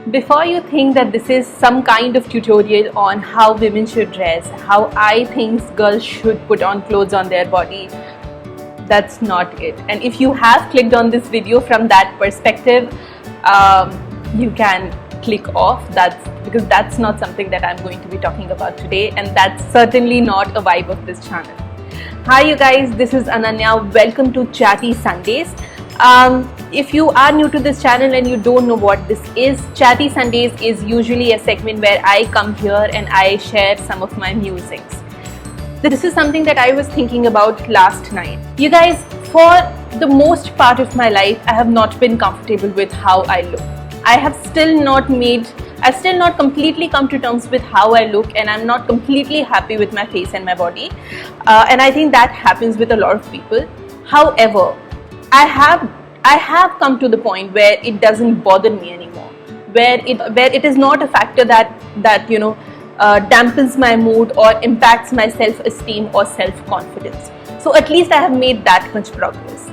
Before you think that this is some kind of tutorial on how women should dress, how I think girls should put on clothes on their body, that's not it. And if you have clicked on this video from that perspective, you can click off. Because that's not something that I'm going to be talking about today, and that's certainly not a vibe of this channel. Hi you guys, this is Ananya. Welcome to Chatty Sundays. If you are new to this channel and you don't know what this is, Chatty Sundays is usually a segment where I come here and I share some of my musings. This is something that I was thinking about last night. You guys, for the most part of my life, I have not been comfortable with how I look. I've still not completely come to terms with how I look, and I'm not completely happy with my face and my body. And I think that happens with a lot of people. However, I have come to the point where it doesn't bother me anymore, where it is not a factor that dampens my mood or impacts my self-esteem or self-confidence. So at least I have made that much progress.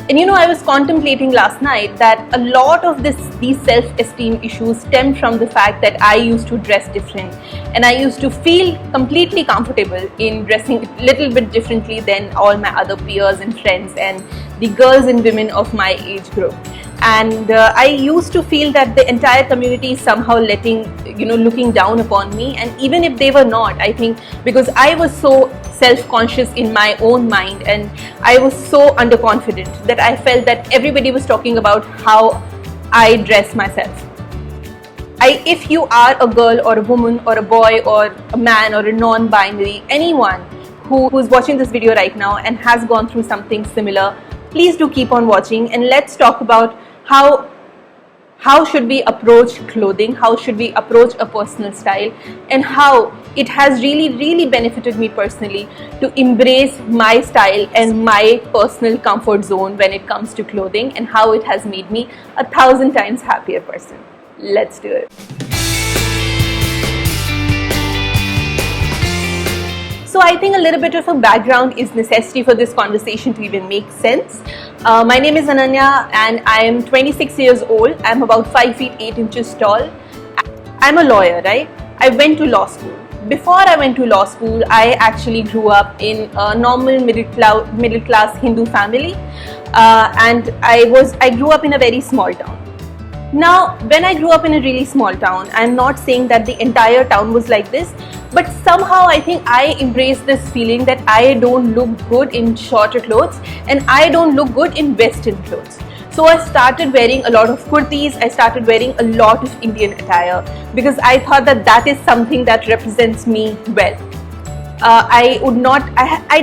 And I was contemplating last night that a lot of these self-esteem issues stem from the fact that I used to dress different, and I used to feel completely comfortable in dressing a little bit differently than all my other peers and friends and the girls and women of my age group. And I used to feel that the entire community is somehow looking down upon me, and even if they were not, I think because I was so self-conscious in my own mind and I was so underconfident that I felt that everybody was talking about how I dress myself. If you are a girl or a woman or a boy or a man or a non-binary, anyone who's watching this video right now and has gone through something similar, please do keep on watching, and let's talk about how should we approach clothing, how should we approach a personal style, and how it has really benefited me personally to embrace my style and my personal comfort zone when it comes to clothing, and how it has made me 1,000 times happier person. Let's do it. So I think a little bit of a background is necessary for this conversation to even make sense. My name is Ananya and I am 26 years old. I'm about 5 feet 8 inches tall. I'm a lawyer, right? I went to law school. Before I went to law school, I actually grew up in a normal middle class Hindu family, and I grew up in a very small town. Now, when I grew up in a really small town, I'm not saying that the entire town was like this, but somehow I think I embraced this feeling that I don't look good in shorter clothes and I don't look good in western clothes. So I started wearing a lot of kurtis, I started wearing a lot of Indian attire because I thought that is something that represents me well. I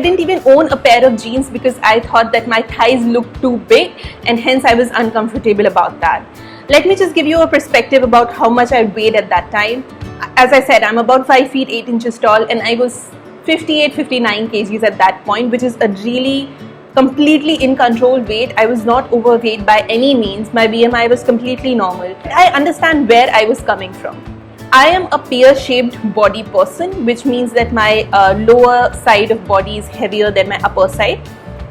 didn't even own a pair of jeans because I thought that my thighs looked too big, and hence I was uncomfortable about that. Let me just give you a perspective about how much I weighed at that time. As I said, I'm about 5 feet 8 inches tall, and I was 59 kgs at that point, which is a really completely in control weight. I was not overweight by any means. My BMI was completely normal. I understand where I was coming from. I am a pear-shaped body person, which means that my lower side of body is heavier than my upper side.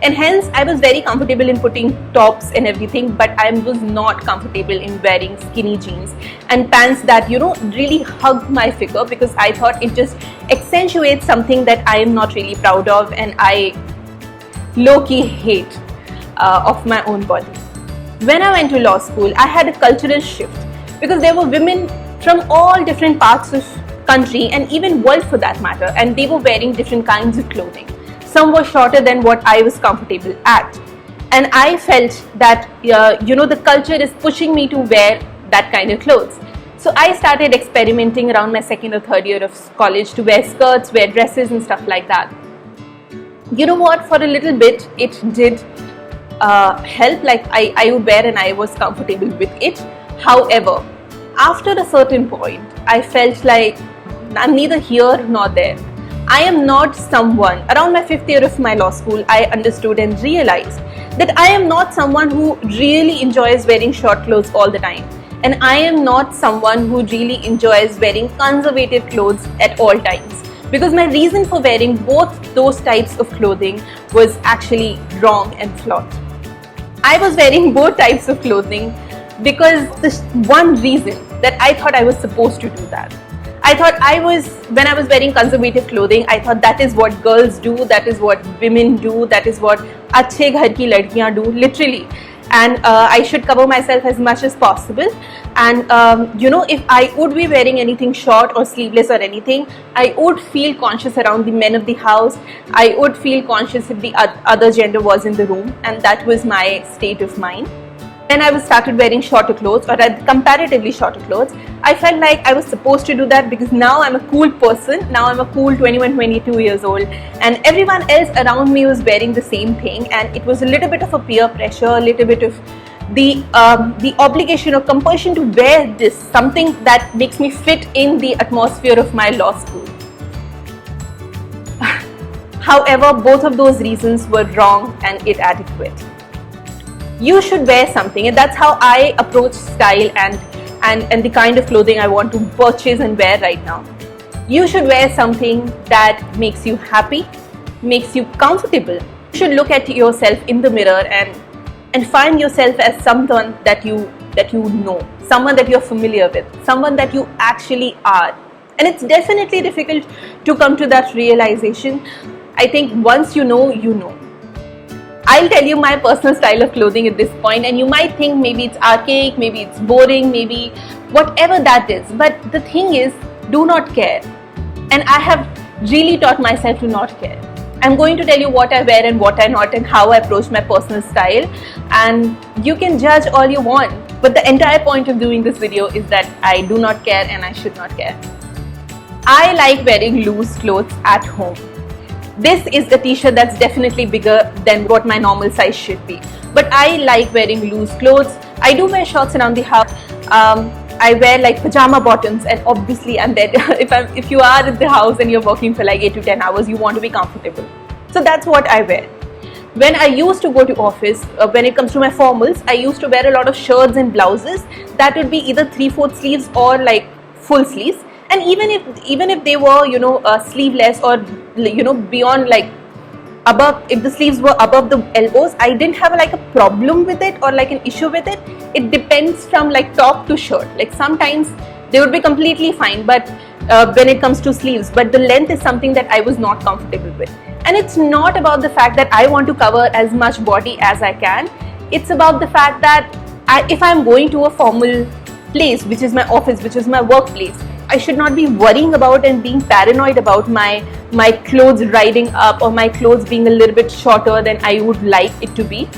And hence, I was very comfortable in putting tops and everything, but I was not comfortable in wearing skinny jeans and pants that, really hugged my figure, because I thought it just accentuates something that I am not really proud of and I low-key hate of my own body. When I went to law school, I had a cultural shift because there were women from all different parts of country and even world for that matter, and they were wearing different kinds of clothing. Some were shorter than what I was comfortable at. And I felt that, the culture is pushing me to wear that kind of clothes. So I started experimenting around my second or third year of college to wear skirts, wear dresses and stuff like that. You know what? For a little bit, it did help. Like I would wear and I was comfortable with it. However, after a certain point, I felt like I'm neither here nor there. I am not someone, around my 5th year of my law school, I understood and realized that I am not someone who really enjoys wearing short clothes all the time. And I am not someone who really enjoys wearing conservative clothes at all times. Because my reason for wearing both those types of clothing was actually wrong and flawed. I was wearing both types of clothing because this one reason that I thought I was supposed to do that. I thought when I was wearing conservative clothing, I thought that is what girls do, that is what women do, that is what अच्छे घर की लड़कियाँ do, literally. And I should cover myself as much as possible. And if I would be wearing anything short or sleeveless or anything, I would feel conscious around the men of the house. I would feel conscious if the other gender was in the room, and that was my state of mind. When I started wearing shorter clothes, or comparatively shorter clothes, I felt like I was supposed to do that because now I'm a cool person. Now I'm a cool 21, 22 years old, and everyone else around me was wearing the same thing, and it was a little bit of a peer pressure, a little bit of the obligation or compulsion to wear this, something that makes me fit in the atmosphere of my law school. However, both of those reasons were wrong and inadequate. You should wear something, and that's how I approach style and the kind of clothing I want to purchase and wear right now. You should wear something that makes you happy, makes you comfortable. You should look at yourself in the mirror and find yourself as someone that you know, someone that you're familiar with, someone that you actually are. And it's definitely difficult to come to that realization. I think once you know, you know. I'll tell you my personal style of clothing at this point, and you might think maybe it's archaic, maybe it's boring, maybe whatever that is. But the thing is, do not care. And I have really taught myself to not care. I'm going to tell you what I wear and what I not, and how I approach my personal style. And you can judge all you want. But the entire point of doing this video is that I do not care and I should not care. I like wearing loose clothes at home. This is a t-shirt that's definitely bigger than what my normal size should be. But I like wearing loose clothes. I do wear shorts around the house. I wear like pajama bottoms, and obviously I'm there. If you are at the house and you're working for like 8 to 10 hours, you want to be comfortable. So that's what I wear. When I used to go to office, when it comes to my formals, I used to wear a lot of shirts and blouses that would be either 3/4 sleeves or like full sleeves. And even if they were sleeveless or beyond like above, if the sleeves were above the elbows, I didn't have like a problem with it or like an issue with it. It depends from like top to shirt. Like sometimes they would be completely fine, but when it comes to sleeves, but the length is something that I was not comfortable with. And it's not about the fact that I want to cover as much body as I can. It's about the fact that if I'm going to a formal place, which is my office, which is my workplace, I should not be worrying about and being paranoid about my clothes riding up or my clothes being a little bit shorter than I would like it to be.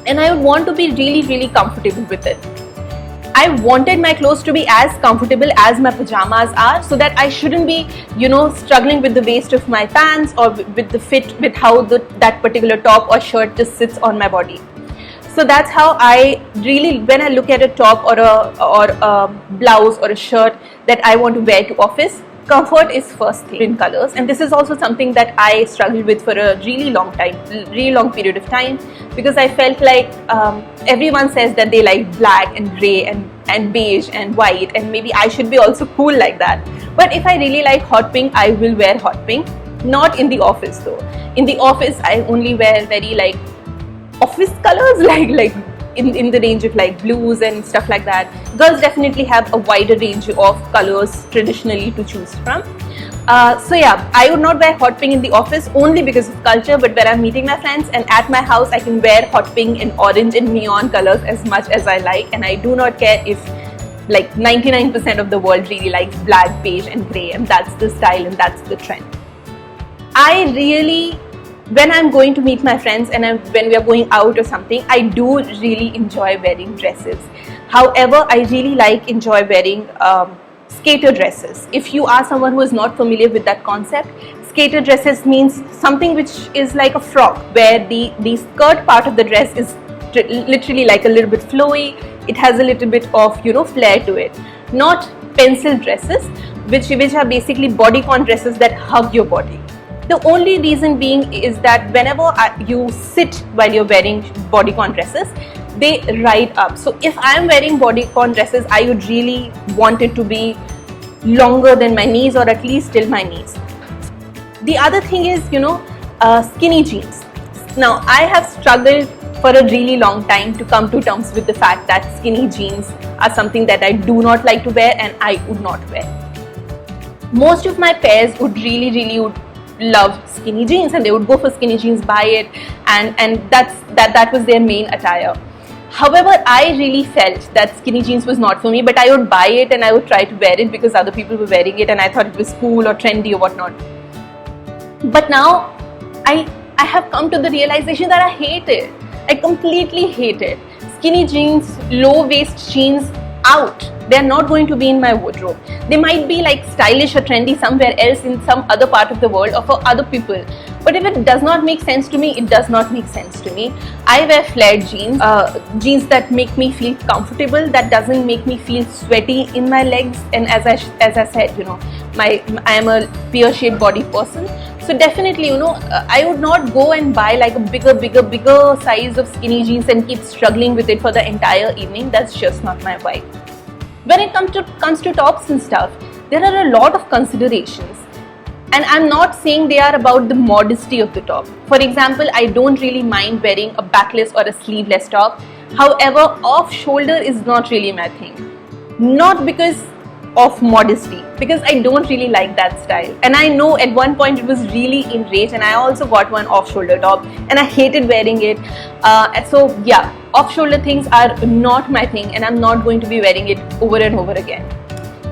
And I would want to be really, really comfortable with it. I wanted my clothes to be as comfortable as my pajamas are, so that I shouldn't be, struggling with the waist of my pants or with the fit, with how that particular top or shirt just sits on my body. So that's how I really, when I look at a top or a blouse or a shirt that I want to wear to office, comfort is first thing in colors. And this is also something that I struggled with for a really long period of time, because I felt like everyone says that they like black and grey and beige and white, and maybe I should be also cool like that. But if I really like hot pink, I will wear hot pink. Not in the office though. In the office, I only wear very like office colors, like in the range of like blues and stuff like that. Girls definitely have a wider range of colors traditionally to choose from. So yeah, I would not wear hot pink in the office only because of culture, but when I'm meeting my friends and at my house, I can wear hot pink and orange and neon colors as much as I like, and I do not care if like 99% of the world really likes black, beige and grey, and that's the style and that's the trend. When I'm going to meet my friends and when we are going out or something, I do really enjoy wearing dresses. However, I really enjoy wearing skater dresses. If you are someone who is not familiar with that concept, skater dresses means something which is like a frock, where the skirt part of the dress is literally like a little bit flowy. It has a little bit of flair to it. Not pencil dresses, which are basically bodycon dresses that hug your body. The only reason being is that whenever you sit while you're wearing bodycon dresses, they ride up. So if I'm wearing bodycon dresses, I would really want it to be longer than my knees, or at least till my knees. The other thing is, skinny jeans. Now, I have struggled for a really long time to come to terms with the fact that skinny jeans are something that I do not like to wear and I would not wear. Most of my pairs would really would love skinny jeans, and they would go for skinny jeans, buy it, and that was their main attire. However, I really felt that skinny jeans was not for me, but I would buy it and I would try to wear it because other people were wearing it and I thought it was cool or trendy or whatnot. But now I have come to the realization that I hate it. I completely hate it. Skinny jeans, low waist jeans, out. They're not going to be in my wardrobe. They might be like stylish or trendy somewhere else in some other part of the world or for other people. But if it does not make sense to me, it does not make sense to me. I wear flared jeans, jeans that make me feel comfortable, that doesn't make me feel sweaty in my legs. And as I said, you know, I am a pear-shaped body person. So definitely, you know, I would not go and buy like a bigger size of skinny jeans and keep struggling with it for the entire evening. That's just not my vibe. When it comes to tops and stuff, there are a lot of considerations. And I'm not saying they are about the modesty of the top. For example, I don't really mind wearing a backless or a sleeveless top. However, off-shoulder is not really my thing. Not because of modesty, because I don't really like that style. And I know at one point it was really in rage, and I also got one off-shoulder top and I hated wearing it. So yeah, off-shoulder things are not my thing, and I'm not going to be wearing it over and over again.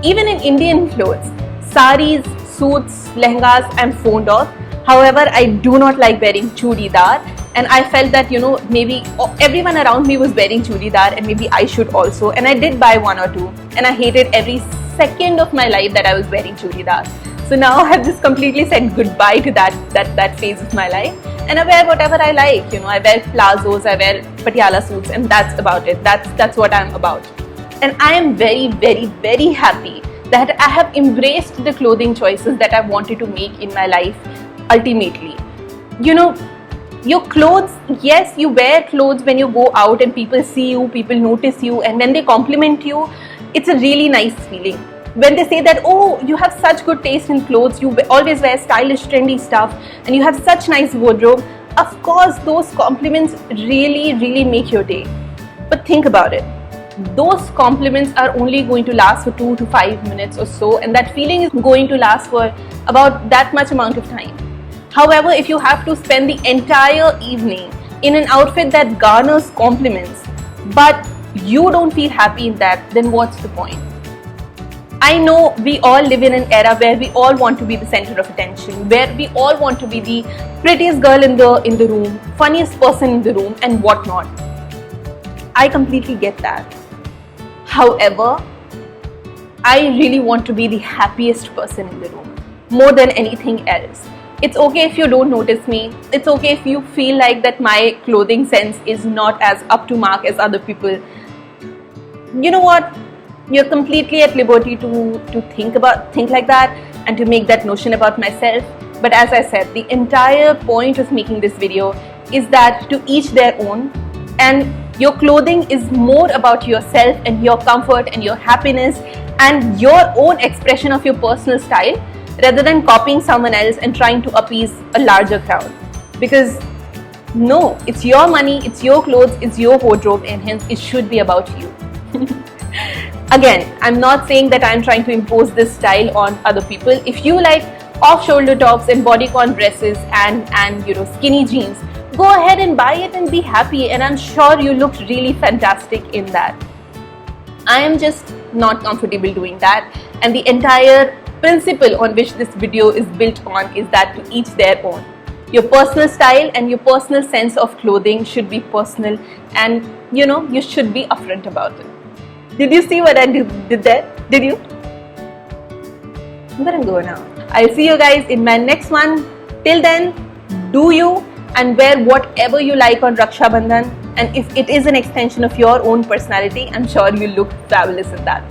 Even in Indian clothes, saris, suits, lehengas, I'm fond of. However, I do not like wearing chudidar, and I felt that, you know, maybe everyone around me was wearing chudidar and maybe I should also, and I did buy one or two, and I hated every second of my life that I was wearing chudidar. So now I have just completely said goodbye to that phase of my life, and I wear whatever I like. You know, I wear plazos, I wear patiala suits, and that's about it. That's what I'm about. And I am very happy that I have embraced the clothing choices that I wanted to make in my life ultimately. You know, your clothes, yes, you wear clothes when you go out and people see you, people notice you, and when they compliment you, it's a really nice feeling. When they say that, oh, you have such good taste in clothes, you always wear stylish, trendy stuff, and you have such nice wardrobe, of course, those compliments really make your day. But think about it. Those compliments are only going to last for 2 to 5 minutes or so, and that feeling is going to last for about that much amount of time. However, if you have to spend the entire evening in an outfit that garners compliments, but you don't feel happy in that, then what's the point? I know we all live in an era where we all want to be the center of attention, where we all want to be the prettiest girl in the room, funniest person in the room, and whatnot. I completely get that. However, I really want to be the happiest person in the room, more than anything else. It's okay if you don't notice me. It's okay if you feel like that my clothing sense is not as up to mark as other people. You know what? You're completely at liberty to think like that and to make that notion about myself. But as I said, the entire point of making this video is that to each their own, and your clothing is more about yourself and your comfort and your happiness and your own expression of your personal style, rather than copying someone else and trying to appease a larger crowd. Because no, it's your money, it's your clothes, it's your wardrobe, and hence it should be about you. Again, I'm not saying that I'm trying to impose this style on other people. If you like off-shoulder tops and bodycon dresses and you know, skinny jeans, go ahead and buy it and be happy, and I'm sure you look really fantastic in that. I am just not comfortable doing that, and the entire principle on which this video is built on is that to each their own. Your personal style and your personal sense of clothing should be personal, and you know, you should be upfront about it. Did you see what I did there? Did you? I'm gonna go now. I'll see you guys in my next one. Till then, do you and wear whatever you like on Raksha Bandhan, and if it is an extension of your own personality, I'm sure you look fabulous in that.